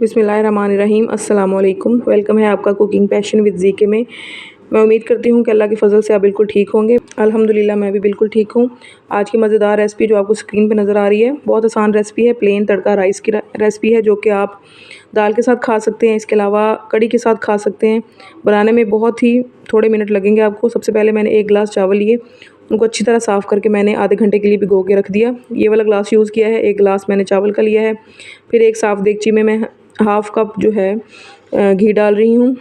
बिस्मिल्लाहिर्रहमानिर्रहीम अस्सलाम वालेकुम। वेलकम है आपका कुकिंग पैशन विद ज़ीके में। मैं उम्मीद करती हूँ कि अल्लाह के फ़ज़ल से आप बिल्कुल ठीक होंगे। अल्हम्दुलिल्लाह मैं भी बिल्कुल ठीक हूँ। आज की मज़ेदार रेसिपी जो आपको स्क्रीन पे नज़र आ रही है, बहुत आसान रेसिपी है। प्लेन तड़का राइस की रेसिपी है जो कि आप दाल के साथ खा सकते हैं, इसके अलावा कड़ी के साथ खा सकते हैं। बनाने में बहुत ही थोड़े मिनट लगेंगे आपको। सबसे पहले मैंने 1 गिलास चावल लिए, उनको अच्छी तरह साफ़ करके मैंने आधे घंटे के लिए भिगो के रख दिया। ये वाला ग्लास यूज़ किया है, 1 गिलास मैंने चावल का लिया है। फिर एक साफ़ देगची में मैं हाफ़ कप जो है घी डाल रही हूँ।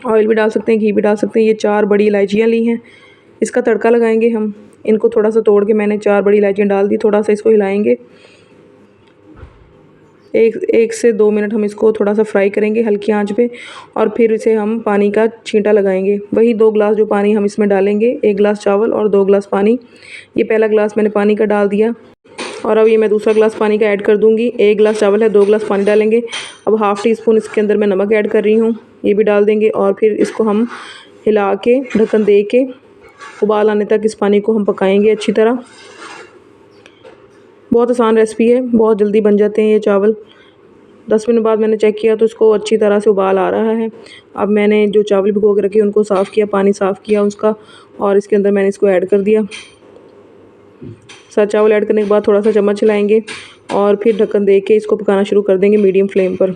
ऑयल भी डाल सकते हैं, घी भी डाल सकते हैं। ये 4 बड़ी इलायचियाँ ली हैं, इसका तड़का लगाएंगे हम। इनको थोड़ा सा तोड़ के मैंने 4 बड़ी इलायचियाँ डाल दी। थोड़ा सा इसको हिलाएंगे, 1 से 2 मिनट हम इसको थोड़ा सा फ्राई करेंगे हल्की आंच पे, और फिर इसे हम पानी का छींटा लगाएंगे। वही 2 गिलास जो पानी हम इसमें डालेंगे, 1 गिलास चावल और 2 गिलास पानी। ये पहला गिलास मैंने पानी का डाल दिया और अब ये मैं दूसरा गिलास पानी का ऐड कर दूंगी। 1 गिलास चावल है, 2 गिलास पानी डालेंगे। अब हाफ़ टी स्पून इसके अंदर मैं नमक ऐड कर रही हूँ, ये भी डाल देंगे। और फिर इसको हम हिला के ढक्कन दे के उबाल आने तक इस पानी को हम पकाएंगे अच्छी तरह। बहुत आसान रेसिपी है, बहुत जल्दी बन जाते हैं ये चावल। 10 मिनट बाद मैंने चेक किया तो इसको अच्छी तरह से उबाल आ रहा है। अब मैंने जो चावल भिगो के रखे उनको साफ़ किया, पानी साफ़ किया उसका, और इसके अंदर मैंने इसको ऐड कर दिया। साथ चावल ऐड करने के बाद थोड़ा सा चम्मच हिलाएंगे और फिर ढक्कन दे के इसको पकाना शुरू कर देंगे मीडियम फ्लेम पर,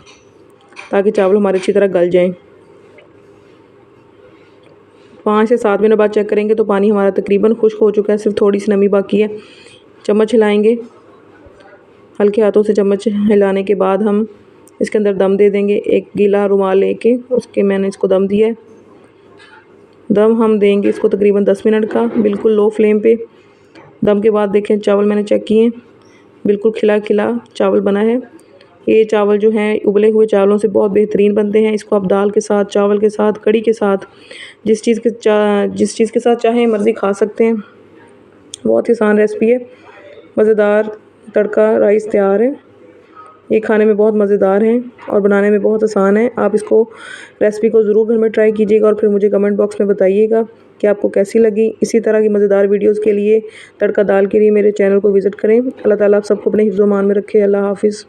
ताकि चावल हमारे अच्छी तरह गल जाएं। 5 से 7 मिनट बाद चेक करेंगे तो पानी हमारा तकरीबन खुश्क हो चुका है, सिर्फ थोड़ी सी नमी बाकी है। चम्मच हिलाएंगे, हल्के हाथों से चम्मच हिलाने के बाद हम इसके अंदर दम दे देंगे। एक गीला रुमाल लेके उसके मैंने इसको दम दिया है। दम हम देंगे इसको तकरीबन 10 मिनट का, बिल्कुल लो फ्लेम पे। दम के बाद देखें चावल मैंने चेक किए, बिल्कुल खिला खिला चावल बना है। ये चावल जो हैं उबले हुए चावलों से बहुत बेहतरीन बनते हैं। इसको आप दाल के साथ, चावल के साथ, कड़ी के साथ, जिस चीज़ के साथ चाहें मर्ज़ी खा सकते हैं। बहुत ही आसान रेसिपी है। मज़ेदार तड़का राइस तैयार है। ये खाने में बहुत मज़ेदार है और बनाने में बहुत आसान है। आप इसको रेसिपी को ज़रूर घर में ट्राई कीजिएगा और फिर मुझे कमेंट बॉक्स में बताइएगा कि आपको कैसी लगी। इसी तरह की मज़ेदार वीडियोस के लिए, तड़का दाल के लिए मेरे चैनल को विज़िट करें। अल्लाह ताला आप सबको अपने हिफ्ज़-ओ-मान में रखे। अल्लाह हाफ़िज़।